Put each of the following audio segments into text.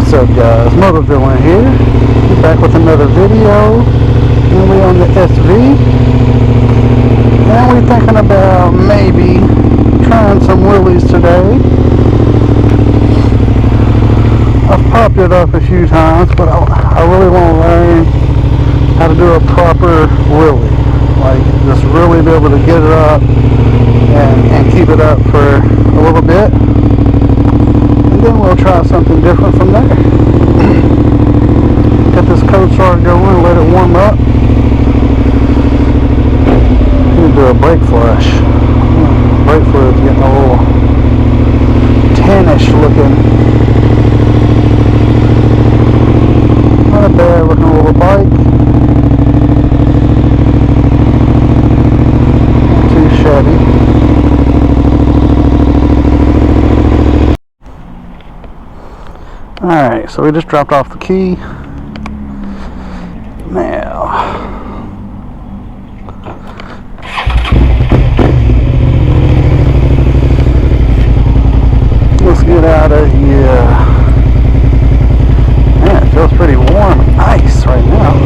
What's up guys, Motor Villain here, back with another video, and we on the SV, and we're thinking about maybe trying some wheelies today. I've popped it up a few times, but I really want to learn how to do a proper wheelie, like just really be able to get it up and keep it up for a little bit. And then we'll try something different from there. Get this code started going, let it warm up. Need to do a brake flush. Brake fluid is getting a little tannish looking. Not a bad looking little bike. Not too shabby. Alright, so we just dropped off the key. Now, let's get out of here. Man, it feels pretty warm and nice right now.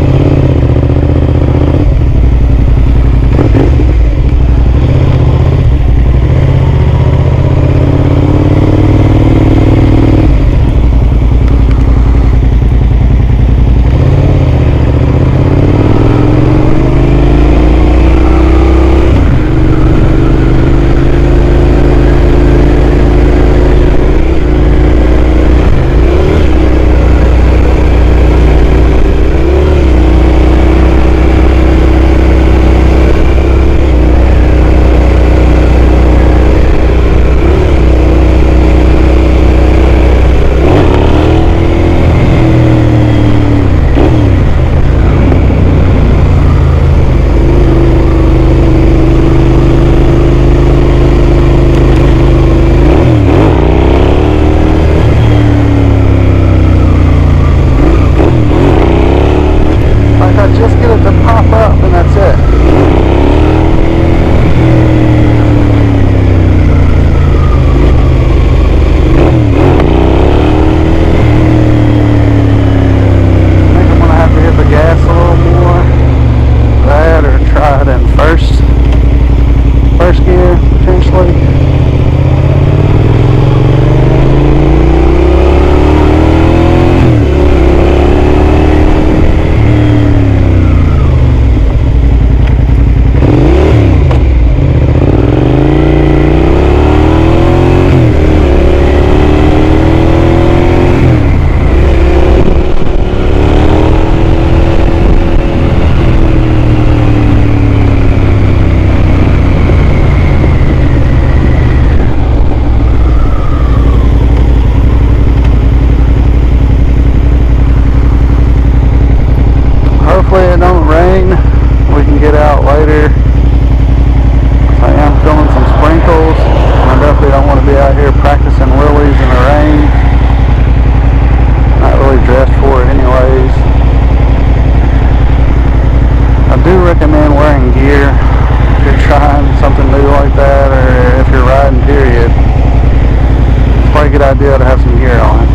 Idea to have some gear on.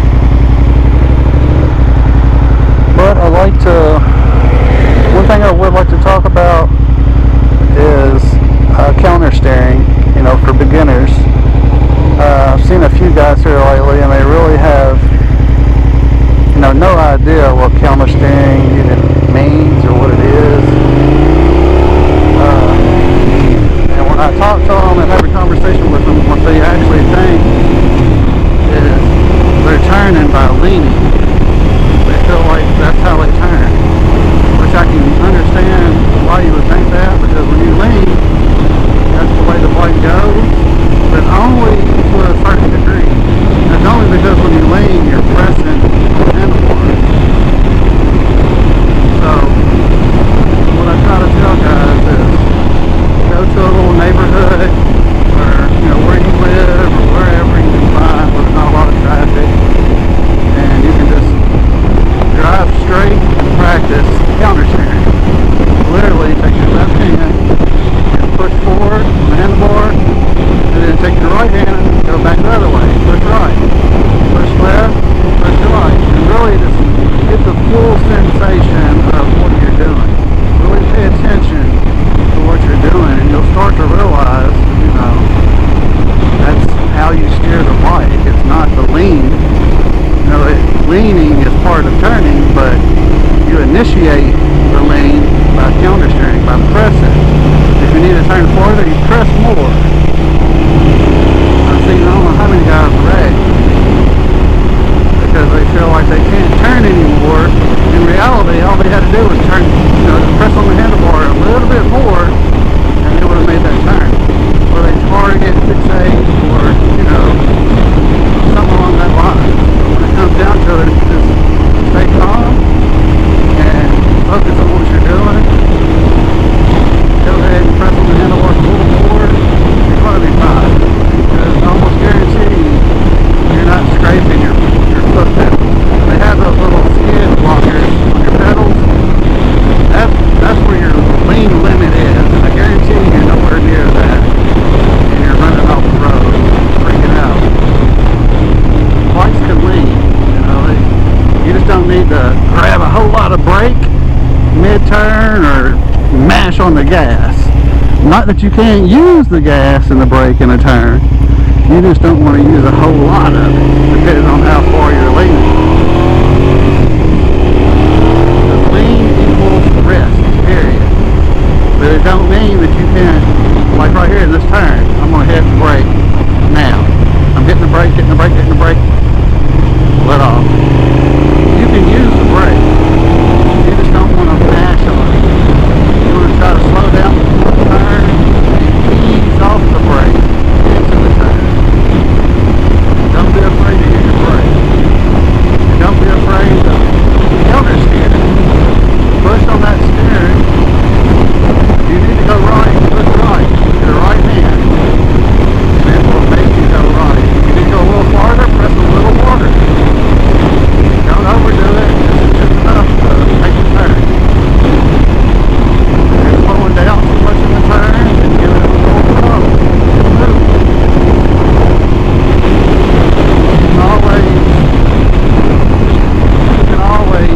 But one thing I would like to talk about is counter steering, you know, for beginners. I've seen a few guys here lately and they really have, you know, no idea what counter steering even means or what it is. And when I talk to them and have a conversation with them, what they actually think is they're turning by leaning. They feel like that's how they turn, which I can understand why you would think that, because when you lean, that's the way the bike goes, but only to a certain degree. It's only because when you lean, you're pressing the handlebars. So what I try to tell guys is go to a little neighborhood or, you know, where you live or wherever you can find where there's not a lot of traffic, and you can just drive straight and practice counter steering. Literally take your left hand and push forward on the handlebar, and then take your right hand and go back the other way. Push right, push left, push right. initiate the lean by counter steering, by pressing. If you need to turn farther, you press more. I've seen, I don't know how many guys wreck because they feel like they can't turn anymore. In reality, all they had to do was turn, just press on the handlebar a little bit more, and they would have made that turn. Or they target, fixate, or, something along that line. When it comes down to it, just stay calm and focus on what you're doing. Go ahead and press on the handlebars a little more. You're going to be fine. Because I almost guarantee you're not scraping your foot pedals. They have those little skid blockers on your pedals. That's where your lean limit is. And I guarantee you're nowhere near that. And you're running off the road, freaking out. Bikes can lean. You just don't need to grab a whole lot of brake mid-turn or mash on the gas. Not that you can't use the gas and the brake in a turn. You just don't want to use a whole lot of it, depending on how far you're leaning. The lean equals rest, period. But it don't mean that you can't, like right here in this turn, I'm going to hit the brake now. I'm hitting the brake, hitting the brake, hitting the brake. Let off. You can use the brake. You just don't want to mash on it. You want to try to slow down the turn and ease off the brake into the turn. Don't be afraid to use your brake. And don't be afraid to counter steer. Push on that steering. If you need to go right, push right. With your right hand. And it will make you go right. If you need to go a little farther, press a little harder. Don't overdo it. Just enough to make the turn. If you're slowing down too much in the turn, then give it a little throw. Move. You can always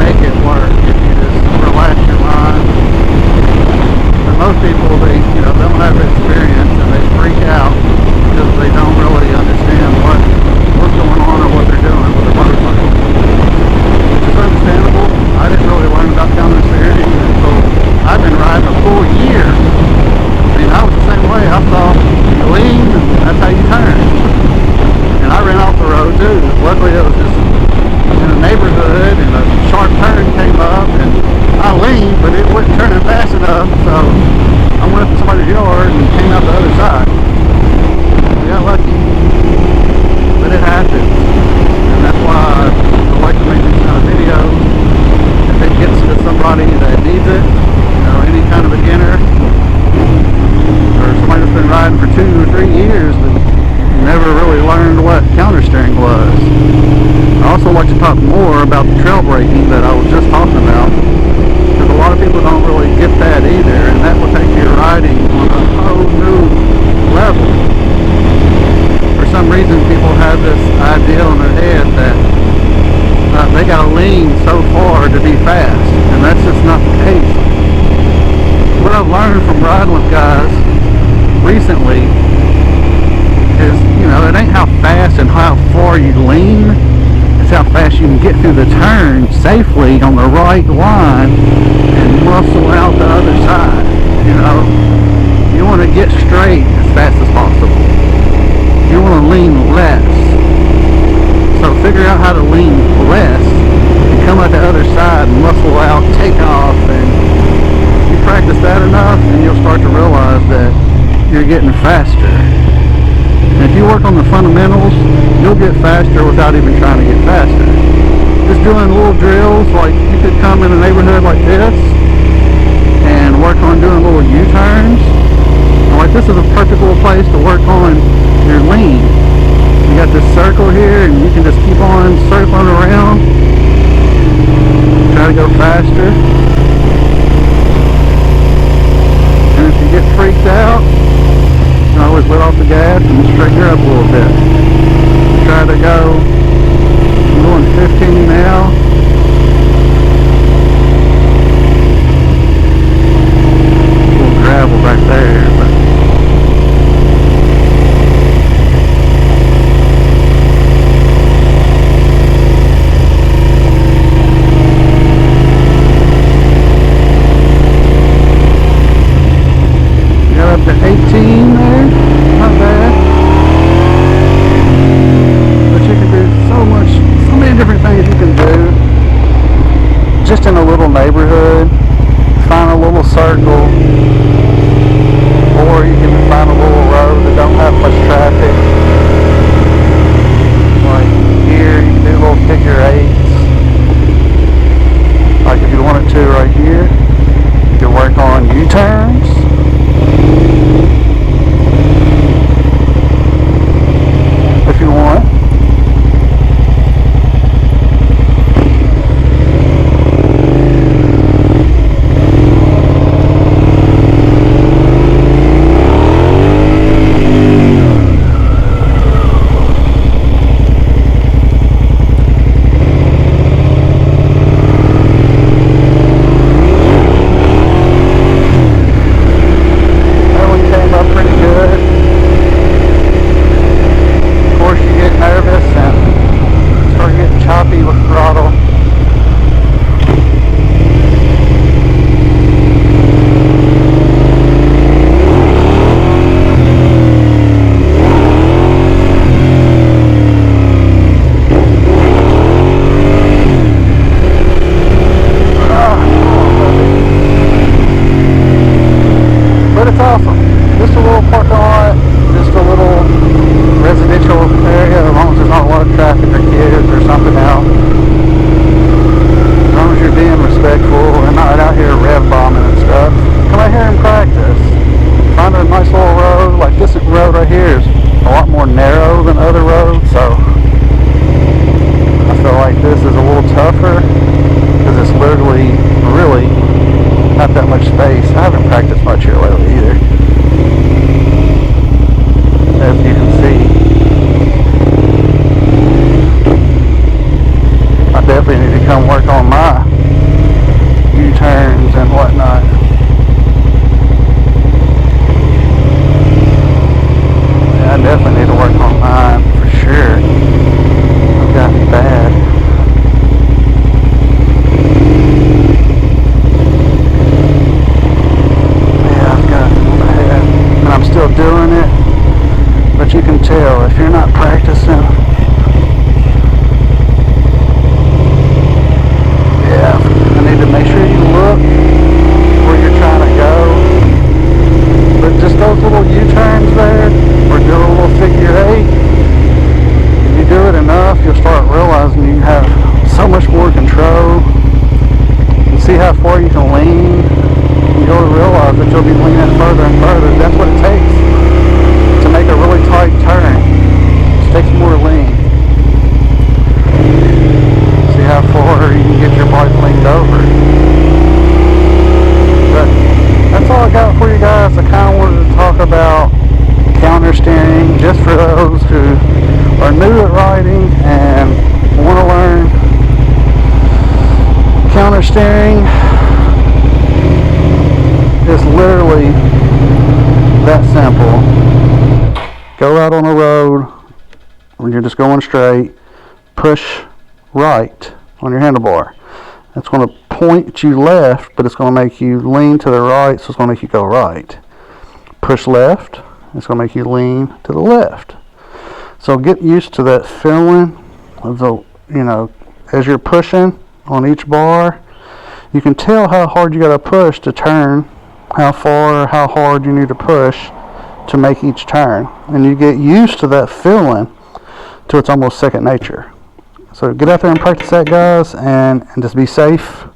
make it work if you just relax your mind. But most people, they don't have experience and they freak out because they don't really understand what's going on or what they're doing with their motorcycle. Which is understandable. I didn't really learn about counter steering until I've been riding a full year. I was the same way. I thought you lean, that's how you turn. And I ran off the road too. Luckily it was just in a neighborhood and a sharp turn came up and I leaned, but it wasn't turning fast enough, so I went up to somebody's yard and came out the other side. We got lucky. But it happens. And that's why I like to make these kind of videos. If it gets to somebody that needs it, any kind of beginner, or somebody that's been riding for 2 or 3 years that never really learned what counter steering was. I also like to talk more about the trail braking that I was just talking about, because a lot of people don't really get that either, and that will take your riding on a whole new level. For some reason people have this idea in their head that they gotta lean so far to be fast, and that's just not the case. What I've learned from riding with guys recently is, it ain't how fast and how far you lean, it's how fast you can get through the turn safely on the right line and muscle out the other side. You want to get straight as fast as possible. You want to lean less. So figure out how to lean less and come out the other side and muscle out, take off, and you practice that enough and you'll start to realize that you're getting faster. And if you work on the fundamentals, you'll get faster without even trying to get faster. Just doing little drills, like you could come in a neighborhood like this and work on doing little U-turns. Like this is a perfect little place to work on your lean. You got this circle here and you can just keep on circling around. Try to go faster. And if you get freaked out, you can always let off the gas and straighten her up a little bit. Try to go, I'm going 15 now. A little gravel back there, but neighborhood, find a little circle, or you can find a little road that don't have much traffic. Like here, you can do little figure eights. Like if you wanted to right here, you can work on U-turns. If you want. Narrow than other roads, so I feel like this is a little tougher because it's literally really not that much space. I haven't practiced much here lately either, as you can see. I definitely need to come work on my U-turns and whatnot. I definitely need to work on mine for sure. I've gotten bad. Yeah, I've gotten bad. And I'm still doing it. But you can tell if you're not practicing. Yeah, I need to make sure you look where you're trying to go. But just those little U-turns there, or do a little figure eight, if you do it enough, you'll start realizing you have so much more control. And see how far you can lean. You'll realize that you'll be leaning further and further. That's what it takes to make a really tight turn. It just takes more lean. See how far you can get your bike leaned over. But that's all I got for you guys. I kind of wanted to talk about counter steering just for those who are new at riding and want to learn counter steering. It's literally that simple. Go out on a road when you're just going straight, push right on your handlebar. That's going to point you left, but it's going to make you lean to the right, so it's going to make you go right. Push left, it's going to make you lean to the left. So get used to that feeling of the, as you're pushing on each bar, you can tell how hard you got to push to turn, how far or how hard you need to push to make each turn. And you get used to that feeling till it's almost second nature. So get out there and practice that, guys, and just be safe.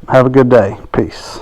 Have a good day. Peace.